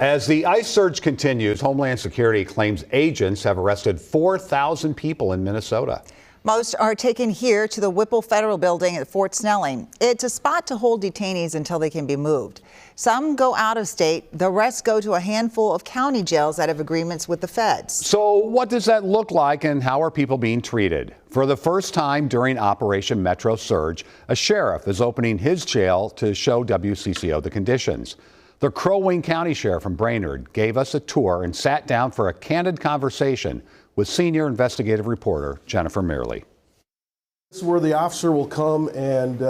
As the ICE surge continues, Homeland Security claims agents have arrested 4,000 people in Minnesota. Most are taken here to the Whipple Federal Building at Fort Snelling. It's a spot to hold detainees until they can be moved. Some go out of state. The rest go to a handful of county jails that have agreements with the feds. So what does that look like and how are people being treated? For the first time during Operation Metro Surge, a sheriff is opening his jail to show WCCO the conditions. The Crow Wing County Sheriff from Brainerd gave us a tour and sat down for a candid conversation with senior investigative reporter Jennifer Mearley. This is where the officer will come and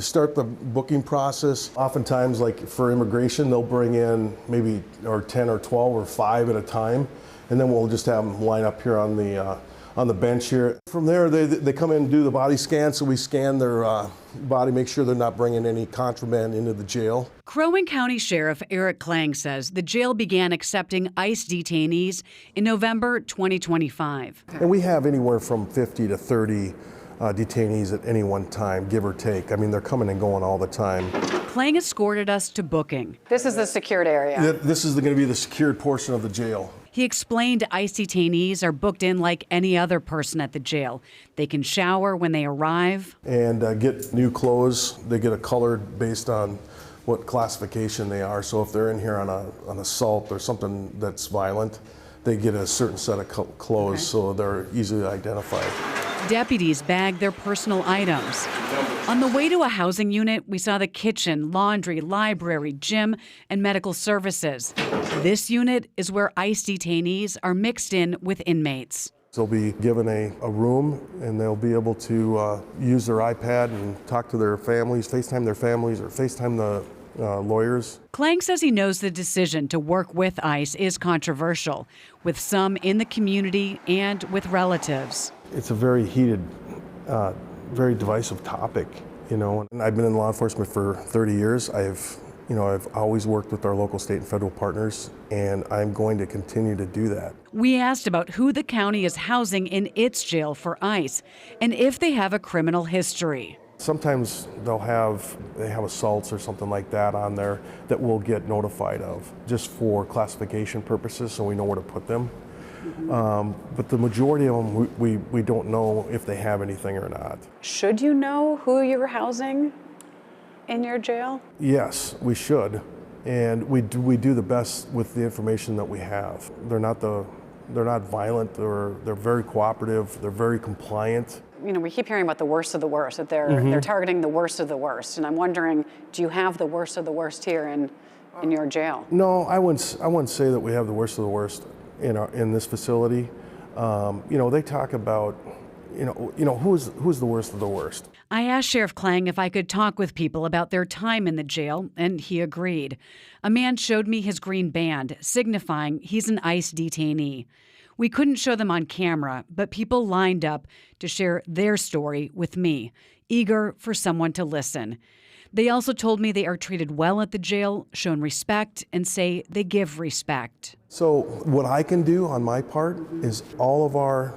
start the booking process. Oftentimes, like for immigration, they'll bring in maybe 10 or 12 or 5 at a time, and then we'll just have them line up here on the bench here. From there, they come in and do the body scan, so we scan their body, make sure they're not bringing any contraband into the jail. Crow Wing County Sheriff Eric Klang says the jail began accepting ICE detainees in November 2025. And we have anywhere from 50 to 30 detainees at any one time, give or take. I mean, they're coming and going all the time. Klang escorted us to booking. This is the secured area. This is going to be the secured portion of the jail. He explained ICE detainees are booked in like any other person at the jail. They can shower when they arrive. And get new clothes. They get a color based on what classification they are. So if they're in here on an assault or something that's violent, they get a certain set of clothes, so they're easily identified. Deputies bag their personal items. On the way to a housing unit, we saw the kitchen, laundry, library, gym, and medical services. This unit is where ICE detainees are mixed in with inmates. They'll be given a room, and they'll be able to use their iPad and talk to their families, FaceTime their families, or FaceTime the lawyers. Klang says he knows the decision to work with ICE is controversial, with some in the community and with relatives. It's a very heated, very divisive topic, you know. And I've been in law enforcement for 30 years. I've always worked with our local, state, and federal partners, and I'm going to continue to do that. We asked about who the county is housing in its jail for ICE and if they have a criminal history. Sometimes they have assaults or something like that on there that we'll get notified of just for classification purposes, so we know where to put them. But the majority of them, we don't know if they have anything or not. Should you know who you're housing in your jail? Yes, we should, and we do the best with the information that we have. They're not violent. They're very cooperative. They're very compliant. You know, we keep hearing about the worst of the worst, that they're targeting the worst of the worst, and I'm wondering, do you have the worst of the worst here in your jail? No, I wouldn't say that we have the worst of the worst in this facility. You know, they talk about, you know who's the worst of the worst. I asked Sheriff Klang if I could talk with people about their time in the jail, and he agreed. A man showed me his green band, signifying he's an ICE detainee. We couldn't show them on camera, but people lined up to share their story with me, eager for someone to listen. They also told me they are treated well at the jail, shown respect, and say they give respect. So what I can do on my part is all of our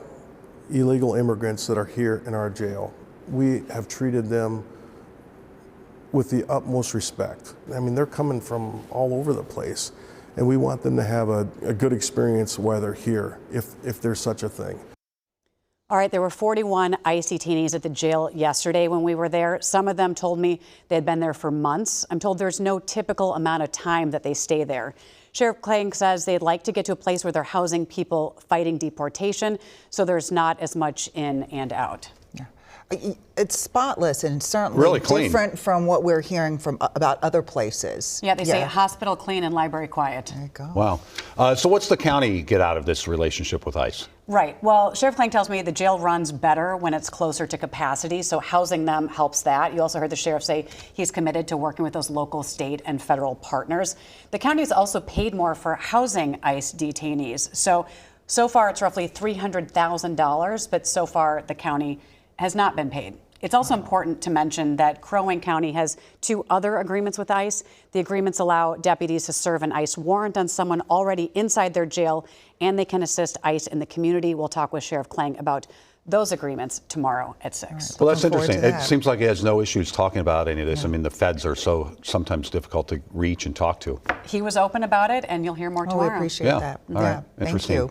illegal immigrants that are here in our jail, we have treated them with the utmost respect. I mean, they're coming from all over the place, and we want them to have a good experience while they're here, if there's such a thing. All right, there were 41 ICE detainees at the jail yesterday when we were there. Some of them told me they had been there for months. I'm told there's no typical amount of time that they stay there. Sheriff Klang says they'd like to get to a place where they're housing people fighting deportation, so there's not as much in and out. It's spotless and certainly really clean. Different from what we're hearing from about other places. Yeah, they say hospital clean and library quiet. There you go. Wow. So what's the county get out of this relationship with ICE? Right. Well, Sheriff Klang tells me the jail runs better when it's closer to capacity, so housing them helps that. You also heard the sheriff say he's committed to working with those local, state, and federal partners. The county has also paid more for housing ICE detainees. So far it's roughly $300,000, but so far the county has not been paid. It's also important to mention that Crow Wing County has 2 other agreements with ICE. The agreements allow deputies to serve an ICE warrant on someone already inside their jail, and they can assist ICE in the community. We'll talk with Sheriff Klang about those agreements tomorrow at 6. Well, that's Looking forward interesting. to It that. seems like he has no issues talking about any of this. I mean, the feds are so sometimes difficult to reach and talk to. He was open about it, and you'll hear more Oh, tomorrow. we appreciate Yeah. that. All right. Thank Interesting. you.